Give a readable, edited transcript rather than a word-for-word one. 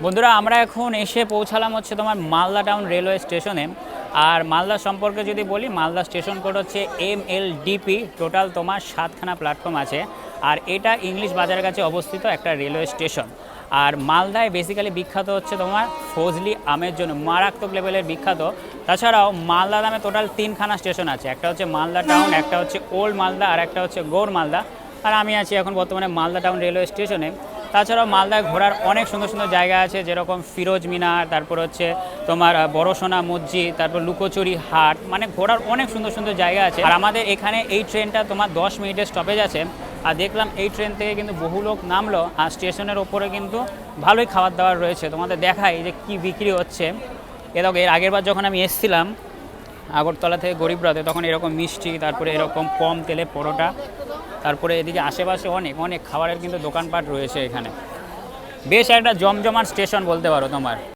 বন্ধুরা আমরা এখন এসে পৌঁছালাম হচ্ছে তোমার মালদা টাউন রেলওয়ে স্টেশনে। আর মালদা সম্পর্কে যদি বলি, মালদা স্টেশন কোড হচ্ছে MLDP। টোটাল তোমার 7খানা প্ল্যাটফর্ম আছে, আর এটা ইংলিশ বাজারের কাছে অবস্থিত একটা রেলওয়ে স্টেশন। আর মালদায় বেসিক্যালি বিখ্যাত হচ্ছে তোমার ফজলি আমের জন্য, মারাত্মক লেভেলের বিখ্যাত। তাছাড়াও মালদা নামে টোটাল 3খানা স্টেশন আছে, একটা হচ্ছে মালদা টাউন, একটা হচ্ছে ওল্ড মালদা, আর একটা হচ্ছে গৌর মালদা। আর আমি আছি এখন বর্তমানে মালদা টাউন রেলওয়ে স্টেশনে। তাছাড়াও মালদায় ঘোরার অনেক সুন্দর সুন্দর জায়গা আছে, যেরকম ফিরোজ মিনার, তারপর হচ্ছে তোমার বড়সোনা মসজিদ, তারপর লুকোচুরি হাট, মানে ঘোরার অনেক সুন্দর সুন্দর জায়গা আছে। আর আমাদের এখানে এই ট্রেনটা তোমার 10 মিনিটের স্টপেজ আছে। আর দেখলাম এই ট্রেন থেকে কিন্তু বহু লোক নামলো, আর স্টেশনের ওপরে কিন্তু ভালোই খাবার দাবার রয়েছে। তোমাদের দেখাই যে কি বিক্রি হচ্ছে। এর আগের বার যখন আমি এসেছিলাম আগরতলা থেকে গরিবরাতে, তখন এরকম মিষ্টি, তারপরে এরকম কম তেলে পরোটা, তারপরে এদিকে আশেপাশে অনেক অনেক খাবারের কিন্তু দোকানপাট রয়েছে এখানে। বেশ একটা জমজমাট স্টেশন বলতে পারো তোমার।